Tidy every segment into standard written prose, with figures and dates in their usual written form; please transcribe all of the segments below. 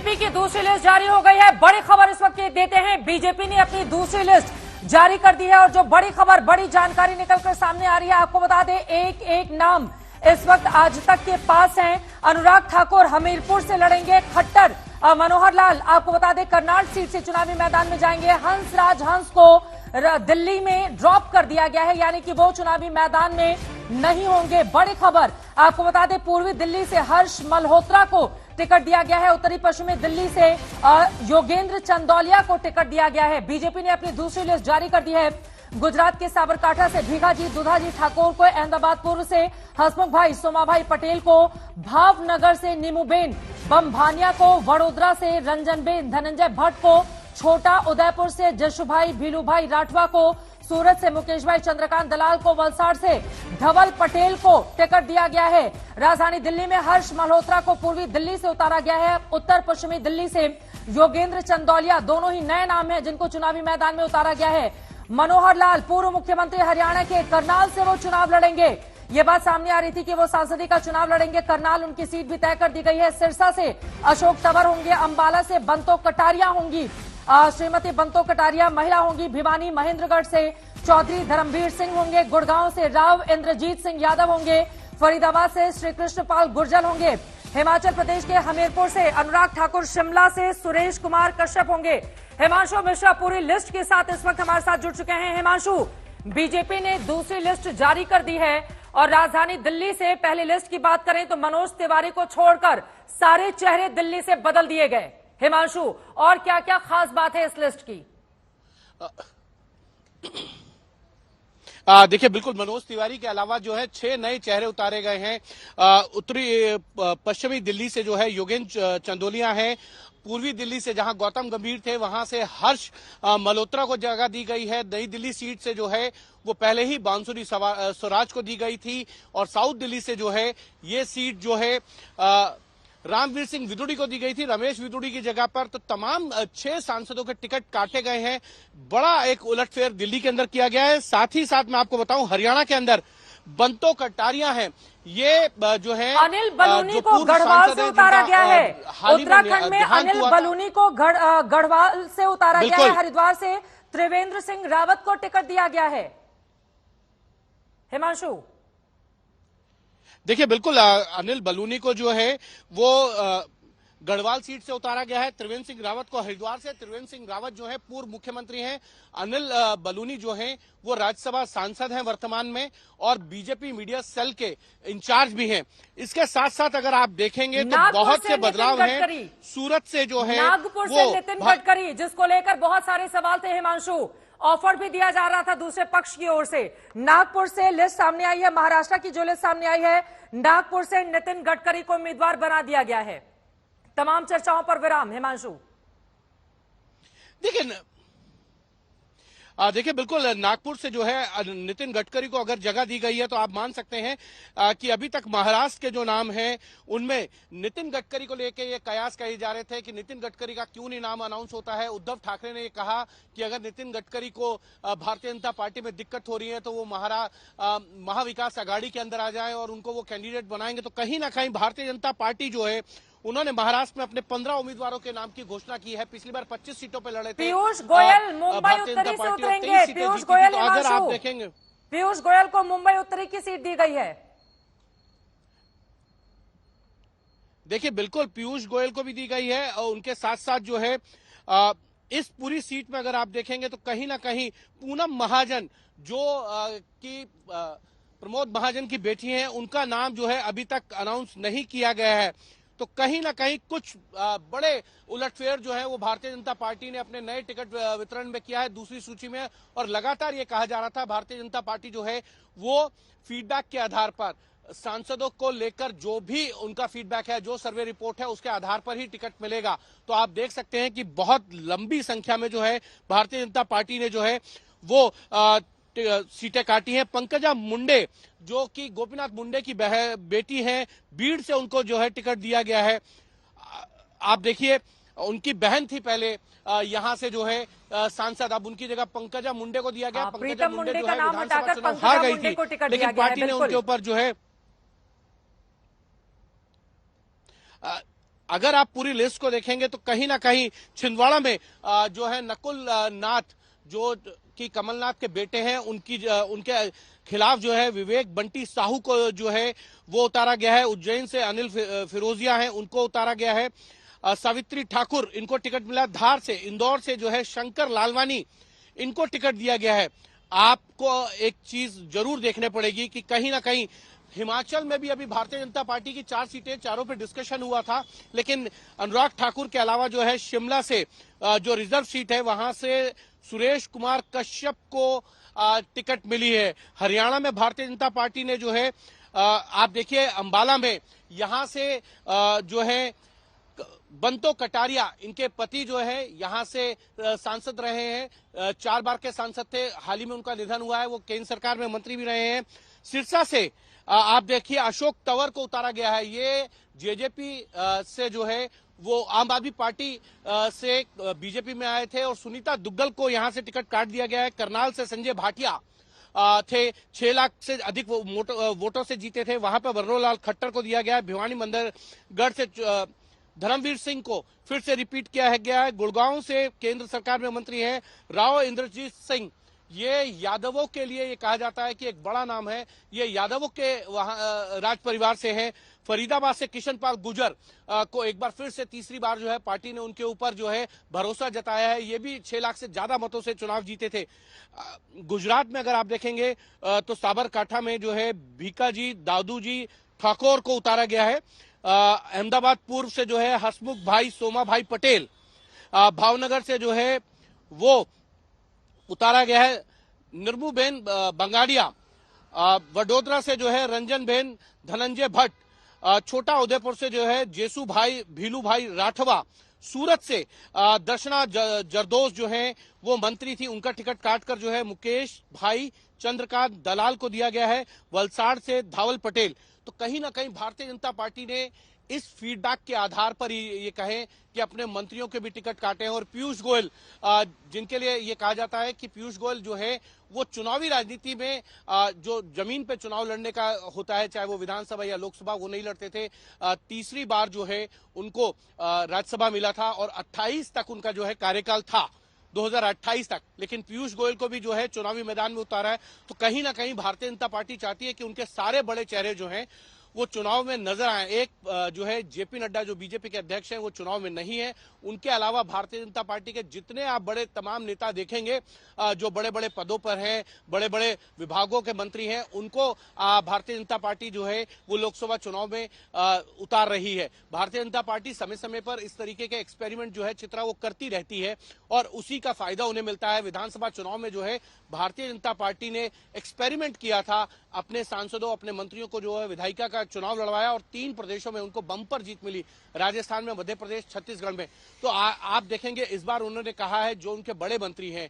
BJP की दूसरी list जारी हो गई है। बड़ी खबर इस वक्त देते हैं, बीजेपी ने अपनी दूसरी लिस्ट जारी कर दी है और जो बड़ी खबर, बड़ी जानकारी निकलकर सामने आ रही है, आपको बता दें एक एक नाम इस वक्त आज तक के पास हैं। अनुराग ठाकुर हमीरपुर से लड़ेंगे, खट्टर मनोहर लाल आपको बता दें करनाल सीट से चुनावी मैदान में जाएंगे। हंसराज हंस को दिल्ली में ड्रॉप कर दिया गया है, यानी कि वो चुनावी मैदान में नहीं होंगे। बड़ी खबर आपको बता दें, पूर्वी दिल्ली से हर्ष मल्होत्रा को टिकट दिया गया है, उत्तरी पश्चिमी दिल्ली से योगेंद्र चंदौलिया को टिकट दिया गया है। बीजेपी ने अपनी दूसरी लिस्ट जारी कर दी है। गुजरात के साबरकांठा से भीखाजी दुधाजी ठाकुर को, अहमदाबाद पूर्व से हसमुख भाई सोमाभाई पटेल को, भावनगर से नीमूबेन बमभानिया को, वडोदरा से रंजनबेन धनंजय भट्ट को, छोटा उदयपुर से जशुभाई भीलूभाई राठवा को, सूरत से मुकेश भाई चंद्रकांत दलाल को, वलसाड़ से धवल पटेल को टिकट दिया गया है। राजधानी दिल्ली में हर्ष मल्होत्रा को पूर्वी दिल्ली से उतारा गया है। उत्तर पश्चिमी दिल्ली से योगेंद्र चंदौलिया, दोनों ही नए नाम हैं जिनको चुनावी मैदान में उतारा गया है। मनोहर लाल पूर्व मुख्यमंत्री हरियाणा के, करनाल से वो चुनाव लड़ेंगे। ये बात सामने आ रही थी कि वो सांसदी का चुनाव लड़ेंगे। करनाल उनकी सीट भी तय कर दी गई है। सिरसा से अशोक तंवर होंगे, अंबाला से बंतो कटारिया होंगी, श्रीमती बंतो कटारिया महिला होंगी। भिवानी महेंद्रगढ़ से चौधरी धर्मवीर सिंह होंगे, गुड़गांव से राव इंद्रजीत सिंह यादव होंगे, फरीदाबाद से श्री कृष्ण पाल गुर्जर होंगे। हिमाचल प्रदेश के हमीरपुर से अनुराग ठाकुर, शिमला से सुरेश कुमार कश्यप होंगे। हिमांशु मिश्रा पूरी लिस्ट के साथ इस वक्त हमारे साथ जुड़ चुके हैं। हिमांशु, बीजेपी ने दूसरी लिस्ट जारी कर दी है और राजधानी दिल्ली से पहली लिस्ट की बात करें तो मनोज तिवारी को छोड़कर सारे चेहरे दिल्ली से बदल दिए गए। हिमांशु, और क्या क्या खास बात है इस लिस्ट की? देखिए, बिल्कुल मनोज तिवारी के अलावा जो है 6 नए चेहरे उतारे गए हैं। उत्तरी पश्चिमी दिल्ली से जो है योगेंद्र चंदौलिया है। पूर्वी दिल्ली से जहां गौतम गंभीर थे वहां से हर्ष मल्होत्रा को जगह दी गई है। नई दिल्ली सीट से जो है वो पहले ही बांसुरी स्वराज को दी गई थी। और साउथ दिल्ली से जो है ये सीट जो है रामवीर सिंह विदुड़ी को दी गई थी, रमेश विदुड़ी की जगह पर। तो तमाम 6 सांसदों के टिकट काटे गए हैं। बड़ा एक उलटफेर दिल्ली के अंदर किया गया है। साथ ही साथ मैं आपको बताऊं, हरियाणा के अंदर बंतो कटारिया हैं, ये जो है अनिल बलूनी को गढ़वाल से उतारा गया है। उत्तराखंड में अनिल बलूनी को गढ़वाल से उतारा गया है। हरिद्वार से त्रिवेंद्र सिंह रावत को टिकट दिया गया है। हिमांशु, देखिए, बिल्कुल अनिल बलूनी को जो है वो गढ़वाल सीट से उतारा गया है। त्रिवेंद्र सिंह रावत को हरिद्वार से। त्रिवेंद्र सिंह रावत जो है पूर्व मुख्यमंत्री हैं। अनिल बलूनी जो हैं वो राज्यसभा सांसद हैं वर्तमान में और बीजेपी मीडिया सेल के इंचार्ज भी हैं। इसके साथ साथ अगर आप देखेंगे तो बहुत से बदलाव हैं। सूरत से जो है नागपुर से नितिन गडकरी, जिसको लेकर बहुत सारे सवाल थे हिमांशु, ऑफर भी दिया जा रहा था दूसरे पक्ष की ओर से। नागपुर से लिस्ट सामने आई है, महाराष्ट्र की जो लिस्ट सामने आई है, नागपुर से नितिन गडकरी को उम्मीदवार बना दिया गया है। तमाम चर्चाओं पर विराम। हिमांशु, देखिए बिल्कुल नागपुर से जो है नितिन गडकरी को अगर जगह दी गई है तो आप मान सकते हैं कि अभी तक महाराष्ट्र के जो नाम हैं उनमें नितिन गडकरी को लेके ये कयास कहे जा रहे थे कि नितिन गडकरी का क्यों नहीं नाम अनाउंस होता है। उद्धव ठाकरे ने ये कहा कि अगर नितिन गडकरी को भारतीय जनता पार्टी में दिक्कत हो रही है तो वो महाविकास आघाड़ी के अंदर आ जाए और उनको वो कैंडिडेट बनाएंगे। तो कहीं ना कहीं भारतीय जनता पार्टी जो है उन्होंने महाराष्ट्र में अपने 15 उम्मीदवारों के नाम की घोषणा की है। पिछली बार 25 सीटों पर लड़े थे। पीयूष गोयल मुंबई उत्तरी से उतरेंगे। पीयूष गोयल, तो अगर आप देखेंगे, पीयूष गोयल को मुंबई उत्तरी की सीट दी गई है। देखिए, बिल्कुल पीयूष गोयल को भी दी गई है और उनके साथ साथ जो है इस पूरी सीट में अगर आप देखेंगे तो कहीं ना कहीं पूनम महाजन जो कि प्रमोद महाजन की बेटी हैं, उनका नाम जो है अभी तक अनाउंस नहीं किया गया है। तो कहीं ना कहीं कुछ बड़े उलटफेर जो है वो भारतीय जनता पार्टी ने अपने नए टिकट वितरण में किया है दूसरी सूची में। और लगातार ये कहा जा रहा था भारतीय जनता पार्टी जो है वो फीडबैक के आधार पर सांसदों को लेकर जो भी उनका फीडबैक है, जो सर्वे रिपोर्ट है, उसके आधार पर ही टिकट मिलेगा। तो आप देख सकते हैं कि बहुत लंबी संख्या में जो है भारतीय जनता पार्टी ने जो है वो सीटें काटी हैं। पंकजा मुंडे जो कि गोपीनाथ मुंडे की बेटी हैं, बीड़ से उनको जो है टिकट दिया गया है। आप देखिए, उनकी बहन थी पहले यहां से जो है सांसद, अब उनकी जगह पंकजा मुंडे को दिया गया। पंकजा मुंडे जो है विधानसभा चुनाव हार गई थी, लेकिन पार्टी ने उनके ऊपर जो है अगर आप पूरी लिस्ट को देखेंगे तो कहीं ना कहीं छिंदवाड़ा में जो है नकुल नाथ जो कि कमलनाथ के बेटे हैं उनके खिलाफ जो है विवेक बंटी साहू को जो है वो उतारा गया है। उज्जैन से अनिल फिरोजिया हैं उनको उतारा गया है। सावित्री ठाकुर इनको टिकट मिला। धार से, इंदौर से जो है शंकर लालवानी इनको टिकट दिया गया है। आपको एक चीज जरूर देखने पड़ेगी कि कहीं ना कहीं हिमाचल में भी अभी भारतीय जनता पार्टी की 4 सीटें, चारों पे डिस्कशन हुआ था, लेकिन अनुराग ठाकुर के अलावा जो है शिमला से जो रिजर्व सीट है वहां से सुरेश कुमार कश्यप को टिकट मिली है। हरियाणा में भारतीय जनता पार्टी ने जो है आप देखिए अंबाला में यहां से जो है बंतो कटारिया इनके पति जो है यहां से सांसद रहे हैं, 4 बार के सांसद थे। हाल ही में उनका निधन हुआ है, वो केंद्र सरकार में मंत्री भी रहे हैं। सिरसा से आप देखिए अशोक तंवर को उतारा गया है। ये जेजेपी से जो है वो आम आदमी पार्टी से बीजेपी में आए थे और सुनीता दुग्गल को यहां से टिकट काट दिया गया है। करनाल से संजय भाटिया थे, 6 लाख से अधिक वोटों से जीते थे, वहां पर बर्रोलाल खट्टर को दिया गया है। भिवानी मंदरगढ़ से धर्मवीर सिंह को फिर से रिपीट किया गया है। गुड़गांव से केंद्र सरकार में मंत्री हैं राव इंद्रजीत सिंह। ये यादवों के लिए ये कहा जाता है कि एक बड़ा नाम है, ये यादवों के वहां राज परिवार से हैं। फरीदाबाद से किशन पाल गुर्जर को एक बार फिर से तीसरी बार जो है पार्टी ने उनके ऊपर जो है भरोसा जताया है। ये भी 6 लाख से ज्यादा मतों से चुनाव जीते थे। गुजरात में अगर आप देखेंगे तो साबरकांठा में जो है भीकाजी दादूजी ठाकुर को उतारा गया है। अहमदाबाद पूर्व से जो है हसमुख भाई सोमा भाई पटेल, भावनगर से जो है वो उतारा गया है निर्मूबेन बंगाड़िया, वडोदरा से जो है रंजन बेन धनंजय भट्ट, छोटा उदयपुर से जो है जेसू भाई भीलू भाई राठवा, सूरत से दर्शना जरदोस जो है वो मंत्री थी, उनका टिकट काटकर जो है मुकेश भाई चंद्रकांत दलाल को दिया गया है। वलसाड़ से धावल पटेल। तो कहीं ना कहीं भारतीय जनता पार्टी ने इस फीडबैक के आधार पर ही ये कहें कि अपने मंत्रियों के भी टिकट काटे हैं। और पीयूष गोयल जिनके लिए ये कहा जाता है कि पीयूष गोयल जो है वो चुनावी राजनीति में जो जमीन पे चुनाव लड़ने का होता है, चाहे वो विधानसभा या लोकसभा, वो नहीं लड़ते थे। तीसरी बार जो है उनको राज्यसभा मिला था और 28 तक उनका जो है कार्यकाल था, 2028 तक। लेकिन पीयूष गोयल को भी जो है चुनावी मैदान में उतारा है। तो कहीं ना कहीं भारतीय जनता पार्टी चाहती है कि उनके सारे बड़े चेहरे जो हैं वो चुनाव में नजर आए। एक जो है जेपी नड्डा जो बीजेपी के अध्यक्ष हैं वो चुनाव में नहीं है। उनके अलावा भारतीय जनता पार्टी के जितने आप बड़े तमाम नेता देखेंगे जो बड़े बड़े पदों पर हैं, बड़े बड़े विभागों के मंत्री हैं, उनको भारतीय जनता पार्टी जो है वो लोकसभा चुनाव में उतार रही है। भारतीय जनता पार्टी समय समय पर इस तरीके के एक्सपेरिमेंट जो है चित्रा वो करती रहती है और उसी का फायदा उन्हें मिलता है। विधानसभा चुनाव में जो है भारतीय जनता पार्टी ने एक्सपेरिमेंट किया था, अपने सांसदों अपने मंत्रियों को जो है विधायिका का चुनाव लड़वाया और 3 प्रदेशों में उनको बम्पर जीत मिली, राजस्थान में, मध्य प्रदेश, छत्तीसगढ़ में। तो आप देखेंगे इस बार उन्होंने कहा है जो उनके बड़े मंत्री हैं,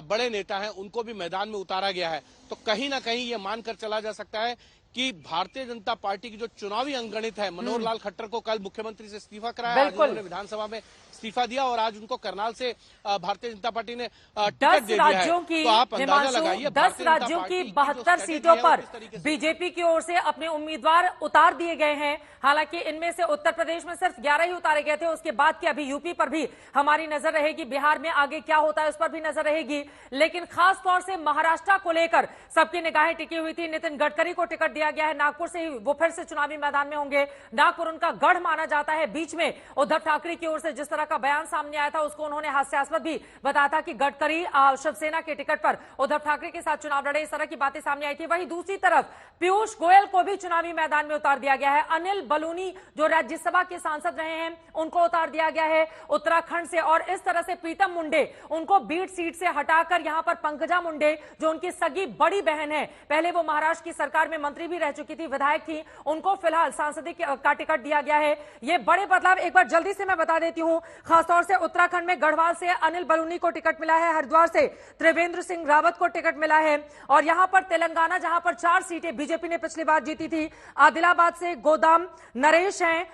बड़े नेता हैं, उनको भी मैदान में उतारा गया है। तो कहीं ना कहीं ये मानकर चला जा सकता है कि भारतीय जनता पार्टी की जो चुनावी अंगणित है, मनोहर लाल खट्टर को कल मुख्यमंत्री से इस्तीफा कराया, आज उन्होंने विधानसभा में इस्तीफा दिया और आज उनको करनाल से भारतीय जनता पार्टी ने टिकट दे दिया है। तो आप अंदाजा लगाइए 10 राज्यों की 72 सीटों पर बीजेपी की ओर से अपने उम्मीदवार उतार दिए गए हैं। हालांकि इनमें से उत्तर प्रदेश में सिर्फ 11 ही उतारे गए थे। उसके बाद की अभी यूपी पर भी हमारी नजर रहेगी, बिहार में आगे क्या होता है उस पर भी नजर रहेगी। लेकिन खास तौर से महाराष्ट्र को लेकर सबकी निगाहें टिकी हुई थी। नितिन गडकरी को टिकट दिया गया है, नागपुर से ही वो फिर से चुनावी मैदान में होंगे। नागपुर उनका गढ़ माना जाता है। बीच में उद्धव ठाकरे की ओर से जिस तरह का बयान सामने आया था उसको उन्होंने हास्यास्पद भी बताया था कि गडकरी शिवसेना के टिकट पर उद्धव ठाकरे के साथ चुनाव लड़े, इस तरह की बातें सामने आई थी। वहीं दूसरी तरफ पीयूष गोयल को भी चुनावी मैदान में उतार दिया गया है। अनिल बलूनी जो राज्यसभा के सांसद रहे हैं उनको उतार दिया गया है उत्तराखंड से। और इस तरह से प्रीतम मुंडे उनको बीट सीट से हटाकर यहां पर पंकजा मुंडे जो उनकी सगी बड़ी बहन है, पहले वो महाराष्ट्र की सरकार में मंत्री भी रह चुकी थी, विधायक थी, उनको फिलहाल सांसद का टिकट दिया गया है। ये बड़े बदलाव एक बार जल्दी से मैं बता देती हूं। खासतौर से उत्तराखंड में गढ़वाल से अनिल बलूनी को टिकट मिला है, हरिद्वार से त्रिवेंद्र सिंह रावत को टिकट मिला है, और यहां पर तेलंगाना जहां पर 4 सीटें बीजेपी ने पिछली बार जीती थी, आदिलाबाद से गोदाम नरेश हैं,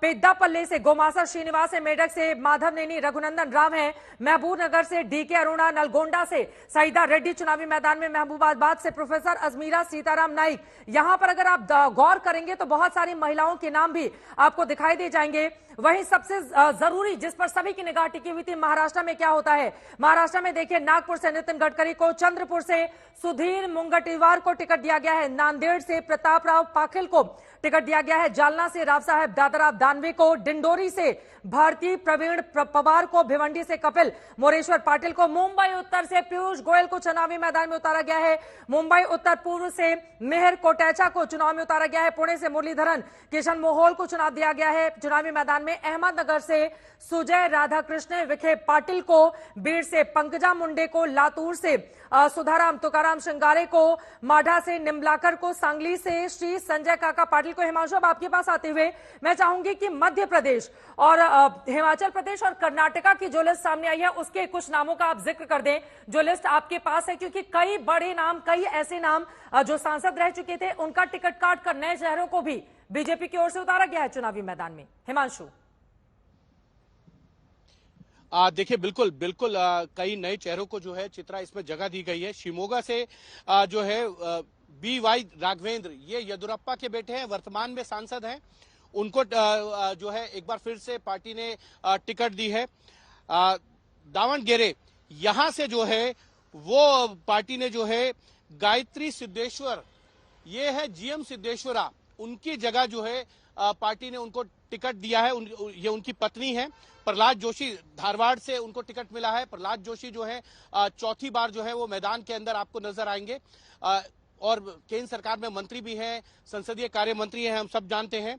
पेद्दापल्ली से गोमासा श्रीनिवास है, मेडक से माधव नेनी रघुनंदन राव हैं, महबूब नगर से डीके अरुणा, नलगोंडा से सईदा रेड्डी चुनावी मैदान में, महबूबाबाद से प्रोफेसर अजमीरा सीताराम नाइक। यहां पर अगर आप गौर करेंगे तो बहुत सारी महिलाओं के नाम भी आपको दिखाई दे जाएंगे। वहीं सबसे जरूरी जिस पर सभी की निगाह टिकी हुई थी, महाराष्ट्र में क्या होता है। महाराष्ट्र में देखिए, नागपुर से नितिन गडकरी को, चंद्रपुर से सुधीर मुंगटीवार को टिकट दिया गया है, नांदेड़ से प्रताप राव पाखिल को टिकट दिया गया है, जालना से राव साहेब दादाराव दानवे को, डिंडोरी से भारती प्रवीण पवार को, भिवंडी से कपिल मोरेश्वर पाटिल को, मुंबई उत्तर से पीयूष गोयल को चुनावी मैदान में उतारा गया है, मुंबई उत्तर पूर्व से मेहर कोटेचा को चुनाव में उतारा गया है, पुणे से मुरलीधरन किशन मोहोल को चुनाव दिया गया है चुनावी मैदान में, अहमदनगर से सुजय राधाकृष्ण विखे पाटिल को, बीड़ से पंकजा मुंडे को, लातूर से सुधाराम तुकाराम श्रृंगारे को, माढ़ा से निम्बलाकर को, सांगली से श्री संजय काका पाटिल को। हिमांशु, अब आपके पास आते हुए मैं चाहूंगी कि मध्य प्रदेश और हिमाचल प्रदेश और कर्नाटका की जो लिस्ट सामने आई है उसके कुछ नामों का आप जिक्र कर दें, जो लिस्ट आपके पास है, क्योंकि कई बड़े नाम, कई ऐसे नाम जो सांसद रह चुके थे उनका टिकट काट कर नए चेहरों को भी बीजेपी की ओर से उतारा गया है चुनावी मैदान में। हिमांशु, देखिए बिल्कुल बिल्कुल कई नए चेहरों को जो है चित्रा इसमें जगह दी गई है। शिमोगा से जो है BY राघवेंद्र, ये येदुरप्पा के बेटे हैं, वर्तमान में सांसद हैं, उनको जो है एक बार फिर से पार्टी ने टिकट दी है। दावणगेरे, यहां से जो है वो पार्टी ने जो है गायत्री सिद्धेश्वर, ये है GM सिद्धेश्वरा, उनकी जगह जो है पार्टी ने उनको टिकट दिया है। ये उनकी पत्नी है। प्रहलाद जोशी, धारवाड़ से उनको टिकट मिला है। प्रहलाद जोशी जो है चौथी बार जो है वो मैदान के अंदर आपको नजर आएंगे, और केंद्र सरकार में मंत्री भी हैं, संसदीय कार्य मंत्री हैं, हम सब जानते हैं।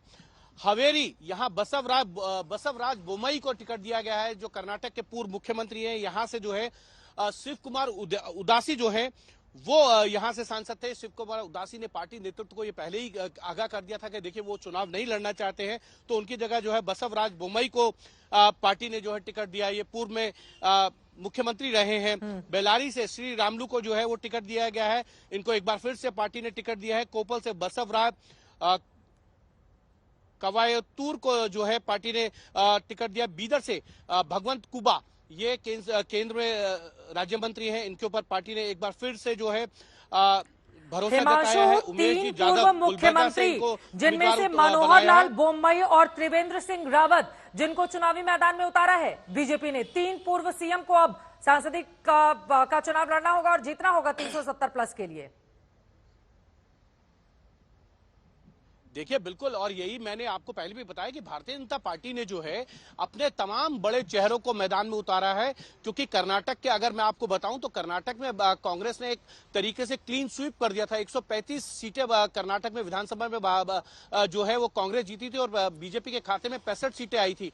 हवेरी, यहाँ बसवराज बोमई को टिकट दिया गया है, जो कर्नाटक के पूर्व मुख्यमंत्री हैं। यहाँ से जो है शिव कुमार उदासी जो है वो यहां से सांसद थे। शिव कुमार उदासी ने पार्टी नेतृत्व को ये पहले ही आगाह कर दिया था कि देखिए वो चुनाव नहीं लड़ना चाहते हैं, तो उनकी जगह जो है बसवराज बोमई को पार्टी ने जो है टिकट दिया। ये पूर्व में मुख्यमंत्री रहे हैं। बेलारी से श्री रामलू को जो है वो टिकट दिया गया है, इनको एक बार फिर से पार्टी ने टिकट दिया है। कोपल से बसवराज, कवायतूर को जो है पार्टी ने टिकट दिया। बीदर से भगवंत कुबा, ये केंद्र में राज्य मंत्री हैं, इनके ऊपर पार्टी ने एक बार फिर से जो है भरोसा जताया है। उमेश जी पूर्व मुख्यमंत्री जिनमें से मनोहर लाल बोम्मई और त्रिवेंद्र सिंह रावत, जिनको चुनावी मैदान में उतारा है बीजेपी ने। 3 पूर्व CM को अब सांसदी का चुनाव लड़ना होगा और जीतना होगा 370 प्लस के लिए। देखिए बिल्कुल, और यही मैंने आपको पहले भी बताया कि भारतीय जनता पार्टी ने जो है अपने तमाम बड़े चेहरों को मैदान में उतारा है, क्योंकि कर्नाटक के अगर मैं आपको बताऊं तो कर्नाटक में कांग्रेस ने एक तरीके से क्लीन स्वीप कर दिया था। 135 सीटें कर्नाटक में विधानसभा में जो है वो कांग्रेस जीती थी और बीजेपी के खाते में 65 सीटें आई थी।